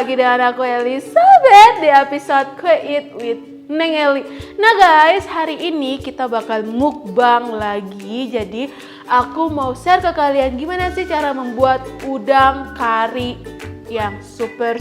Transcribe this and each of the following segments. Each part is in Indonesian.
lagi dengan aku Elizabeth di episode Eat with Neng Eli. Nah guys, hari ini kita bakal mukbang lagi. Jadi aku mau share ke kalian gimana sih cara membuat udang kari yang super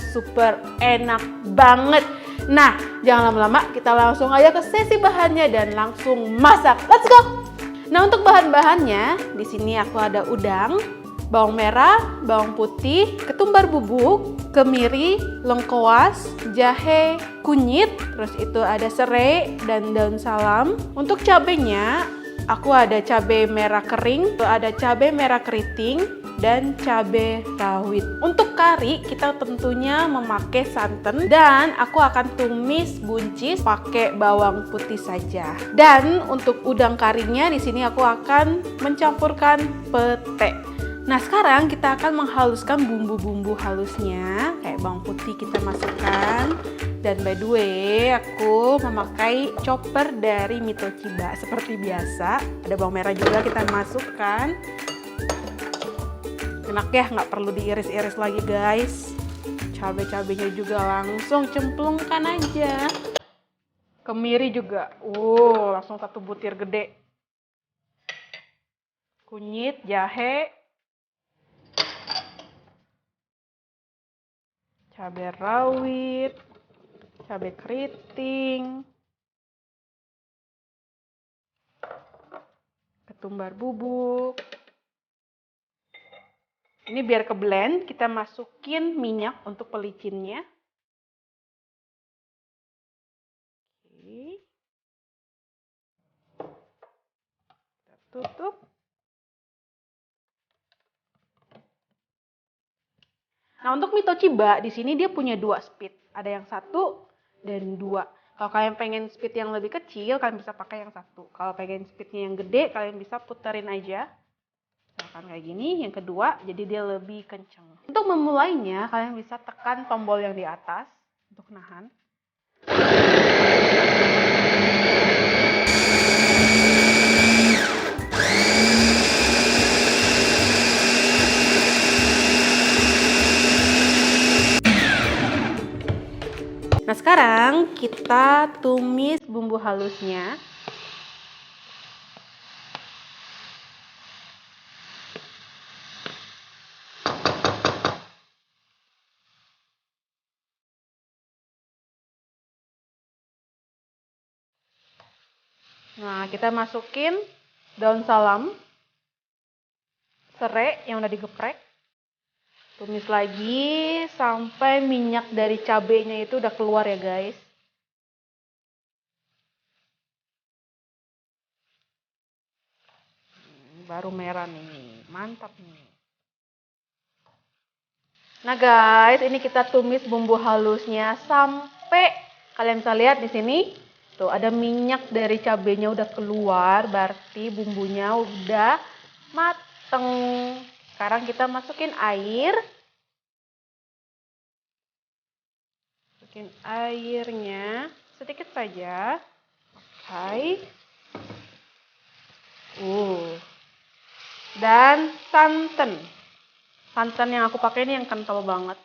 enak banget. Nah, jangan lama-lama, kita langsung aja ke sesi bahannya dan langsung masak. Let's go. Nah, untuk bahan-bahannya di sini aku ada udang, bawang merah, bawang putih, ketumbar bubuk, kemiri, lengkoas, jahe, kunyit, terus itu ada serai dan daun salam. Untuk cabenya, aku ada cabai merah kering, ada cabai merah keriting, dan cabai rawit. Untuk kari kita tentunya memakai santan dan aku akan tumis buncis pakai bawang putih saja. Dan untuk udang karinya di sini aku akan mencampurkan pete. Nah, sekarang kita akan menghaluskan bumbu-bumbu halusnya. Kayak bawang putih kita masukkan. Dan by the way, aku memakai chopper dari Mitochiba seperti biasa. Ada bawang merah juga kita masukkan. Enak ya, nggak perlu diiris-iris lagi guys. Cabai-cabainya juga langsung cemplungkan aja. Kemiri juga, langsung satu butir gede. Kunyit, jahe, cabai rawit, cabai keriting, ketumbar bubuk. Ini biar ke blend, kita masukin minyak untuk pelicinnya. Oke. Kita tutup. Nah, untuk Mitochiba di sini dia punya 2 speed. Ada yang 1 dan 2. Kalau kalian pengen speed yang lebih kecil, kalian bisa pakai yang 1. Kalau pengen speednya yang gede, kalian bisa puterin aja. Misalkan kayak gini, yang kedua, jadi dia lebih kenceng. Untuk memulainya, kalian bisa tekan tombol yang di atas untuk nahan. Nah, sekarang kita tumis bumbu halusnya. Nah, kita masukin daun salam, serai yang udah digeprek. Tumis lagi sampai minyak dari cabenya itu udah keluar ya guys. Baru merah nih, mantap nih. Nah guys, ini kita tumis bumbu halusnya sampai kalian bisa lihat di sini. Tuh ada minyak dari cabenya udah keluar, berarti bumbunya udah mateng. Sekarang kita masukin air. Masukin airnya sedikit saja. Oke. Dan santan. Santan yang aku pakai ini yang kental banget.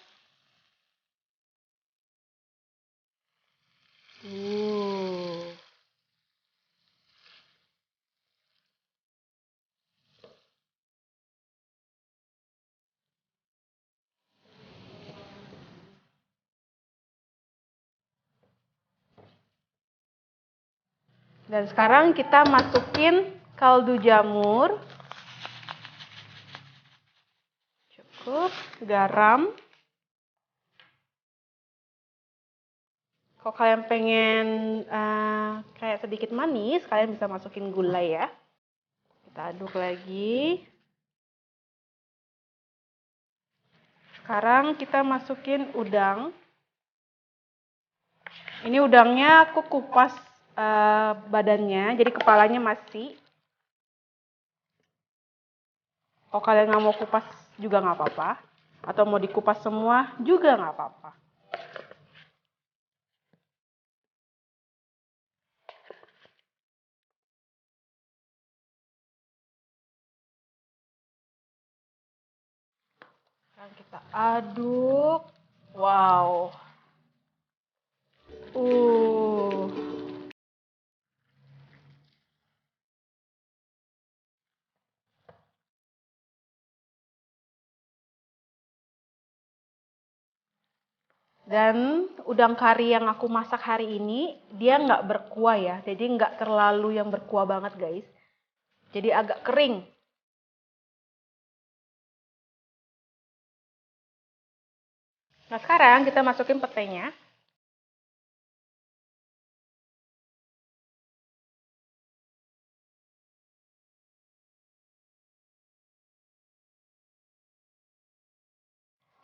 Dan sekarang kita masukin kaldu jamur. Cukup, garam. Kalau kalian pengen kayak sedikit manis, kalian bisa masukin gula ya. Kita aduk lagi. Sekarang kita masukin udang. Ini udangnya aku kupas badannya, jadi kepalanya masih. Kalau kalian nggak mau kupas juga nggak apa-apa. Atau mau dikupas semua juga nggak apa-apa. Sekarang kita aduk. Wow. Uh. Dan udang kari yang aku masak hari ini, dia nggak berkuah ya. Jadi nggak terlalu yang berkuah banget guys. Jadi agak kering. Nah sekarang kita masukin petenya.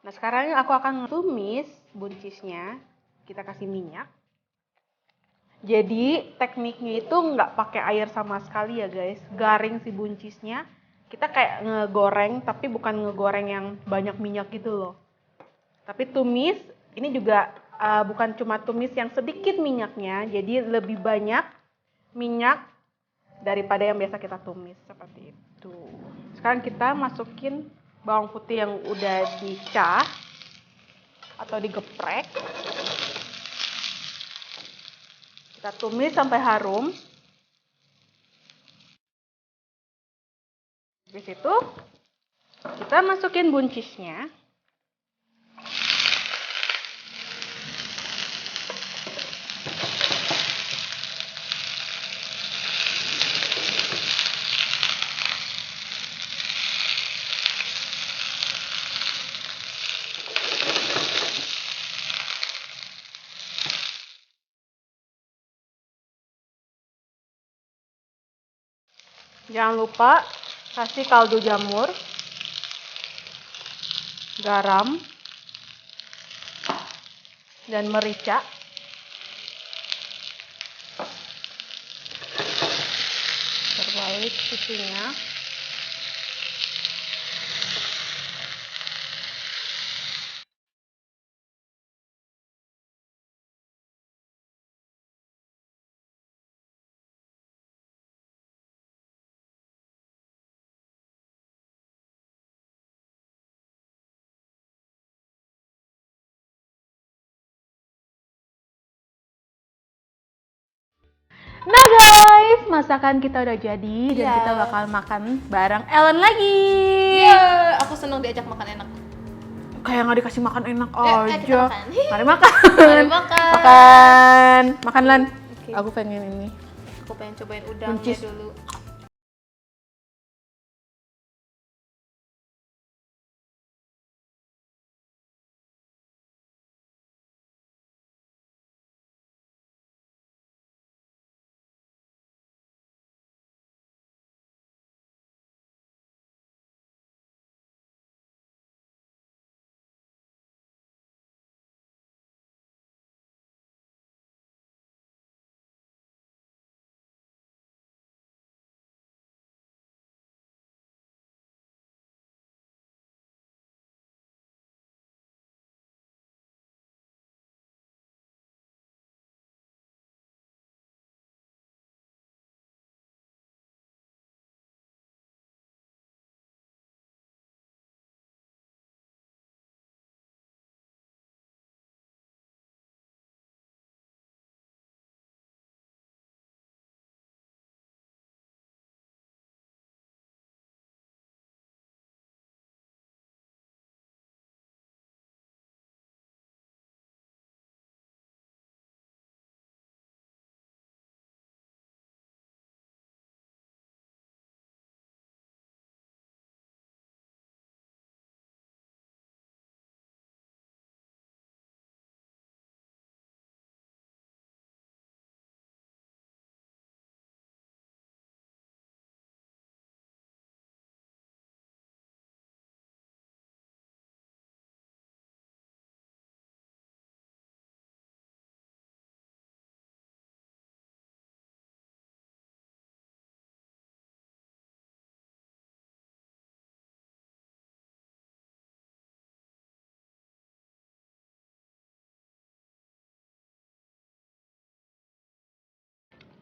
Nah sekarang aku akan tumis buncisnya. Kita kasih minyak. Jadi tekniknya itu nggak pakai air sama sekali ya guys. Garing si buncisnya. Kita kayak ngegoreng tapi bukan ngegoreng yang banyak minyak gitu loh. Tapi tumis ini juga bukan cuma tumis yang sedikit minyaknya. Jadi lebih banyak minyak daripada yang biasa kita tumis seperti itu. Sekarang kita masukin bawang putih yang udah dicah atau digeprek. Kita tumis sampai harum. Habis itu kita masukin buncisnya. Jangan lupa kasih kaldu jamur, garam, dan merica. Terbalik sisinya. Nah guys, masakan kita udah jadi dan Iya. kita bakal makan bareng Ellen lagi. Iya, aku senang diajak makan enak. Kayak nggak dikasih makan enak kita aja. makan. Mari makan. Mari makan. Makan. Makan Lan. Oke. Aku pengen ini. Aku pengen cobain udangnya Buncis. dulu.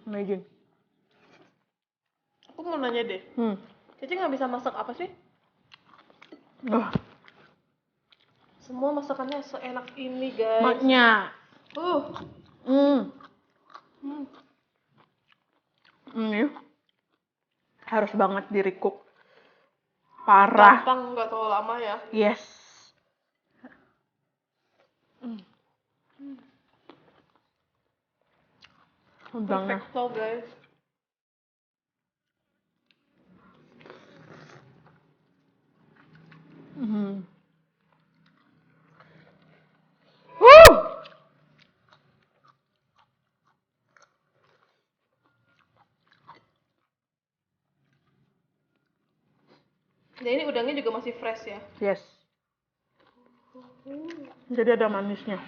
Amazing. Aku mau nanya deh. Cici nggak bisa masak apa sih? Oh, Semua masakannya seenak ini, guys. Maknya. Uh, Ini harus banget di-recook. Parah. gampang, nggak terlalu lama ya. Yes. Udangnya. Perfecto, guys. Dan ini udangnya juga masih fresh ya. Yes. Jadi ada manisnya.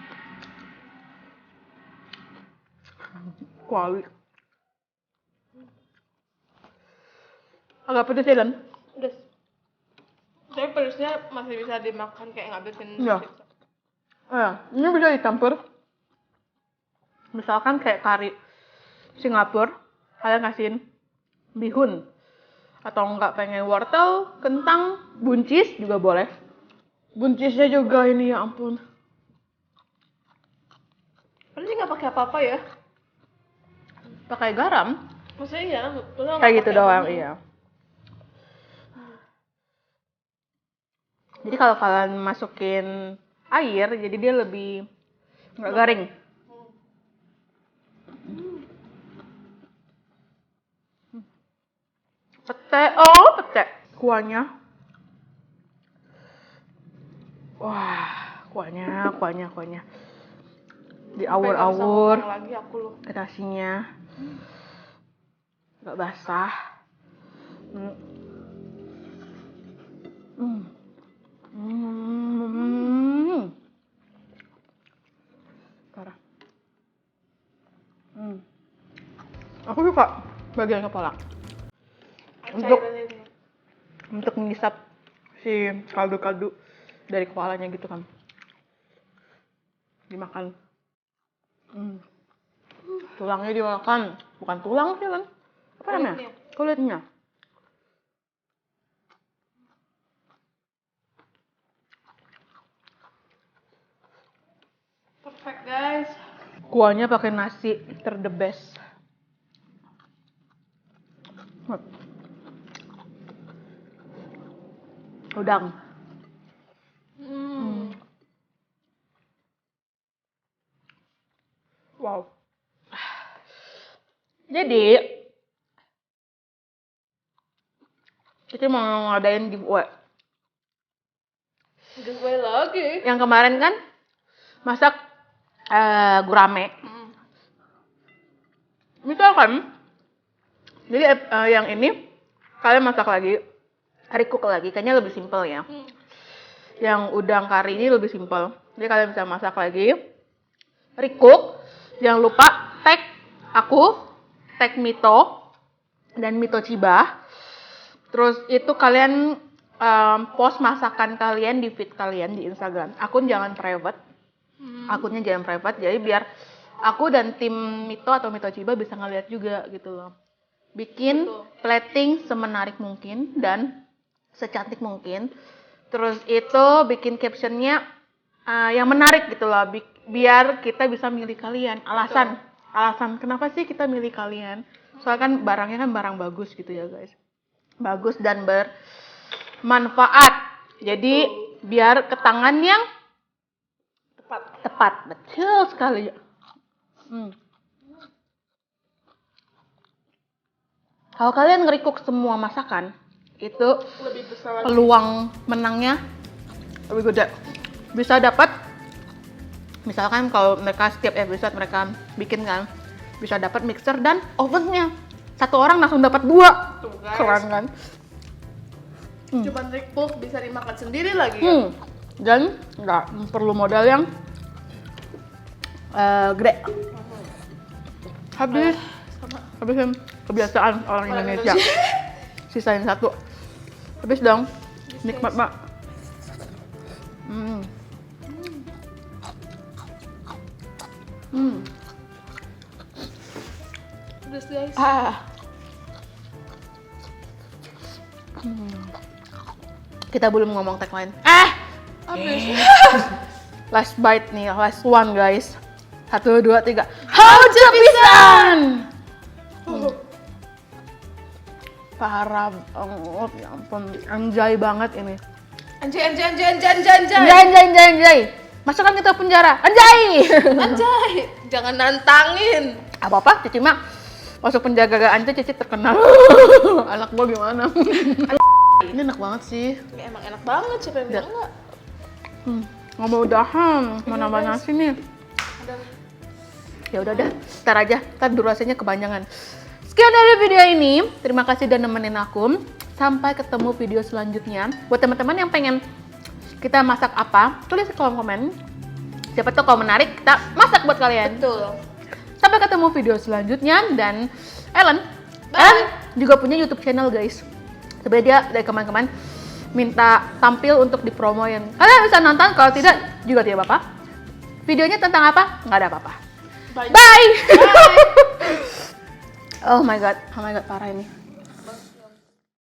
Kuali. Agak pedes ya, Dan? Udah. Tapi pedasnya masih bisa dimakan kayak nggak bikin Iya. Ini bisa dicampur. Misalkan kayak kari Singapura, kalian kasihin bihun. Atau enggak pengen wortel, kentang, buncis juga boleh. Buncisnya juga ini, ya ampun. Padahal ini nggak pakai apa-apa ya. Pakai garam, Maksudnya iya, padahal nggak kayak gitu pakai doang, apa-apa. iya. Jadi kalau kalian masukin air, jadi dia lebih nggak garing. Pete, kuahnya. Wah, kuahnya. Diawur-awur, Sampai lagi aku loh. nasinya nggak basah. Parah. Aku suka bagian kepala. Cairan ini. Untuk mengisap si kaldu-kaldu dari kepalanya gitu kan. Dimakan. Tulangnya dimakan. Bukan tulang sih kan. Apa namanya? Kulitnya. Perfect, guys. Kuahnya pakai nasi the best. Udang. Wow. Jadi kita mau ngadain giveaway. Giveaway lagi. Yang kemarin kan masak gurame. Misalkan, jadi yang ini kalian masak lagi, recook lagi, kayaknya lebih simpel ya. Yang udang kari ini lebih simpel. Jadi kalian bisa masak lagi, recook. Jangan lupa tag aku, tag Mito dan Mito Chiba. Terus itu kalian post masakan kalian di feed kalian di Instagram. Akunnya jangan private. Jadi biar aku dan tim Mito atau Mito Chiba bisa ngeliat juga gitu loh. Bikin plating semenarik mungkin dan secantik mungkin. Terus itu bikin captionnya yang menarik gitu loh. Biar kita bisa milih kalian. Alasan kenapa sih kita milih kalian? Soalnya kan barangnya kan barang bagus gitu ya guys. Bagus dan bermanfaat. Jadi biar ke tangan yang tepat. Betul sekali. Kalau kalian nge-recook semua masakan, itu Lebih besar lagi. peluang menangnya lebih gede. Bisa dapat, misalkan kalau mereka setiap episode mereka bikin kan, bisa dapat mixer dan ovennya. Satu orang langsung dapat 2. Tuh, guys. Keren kan? Cuman recook bisa dimakan sendiri lagi ya. Dan nggak perlu modal yang gede. Habisin kebiasaan orang Indonesia. Sisain 1. Habis dong. Nikmat, Mak. Pedas, guys. Kita belum ngomong tagline. Habis. Last bite nih, last one guys. 1, 2, 3. Hauce pisan. Parah banget, ya ampun. Anjay banget ini. Anjay. Anjay. Masukkan kita penjara. Anjay. Anjay. Jangan nantangin. Apa-apa, Cici mah masuk penjara gara Anjay, Cici terkenal. Anak gua gimana? Ini enak banget sih. Ya, emang enak banget, siapa yang bilang enggak? Nggak mau udahan, mau nambah nasi nih. Ya udah dah, ntar aja, ntar durasinya kepanjangan. Sekian dari video ini, terima kasih udah nemenin aku. Sampai ketemu video selanjutnya. Buat teman-teman yang pengen kita masak apa, tulis di kolom komen. Siapa tahu kalau menarik, kita masak buat kalian. Betul. Sampai ketemu video selanjutnya, dan Ellen juga punya YouTube channel guys. Sebenarnya dia dari kemarin-kemarin minta tampil untuk dipromoin. Kalian bisa nonton, kalau tidak juga tidak apa-apa. Videonya tentang apa? Nggak ada apa-apa. Bye. Oh my god, parah ini.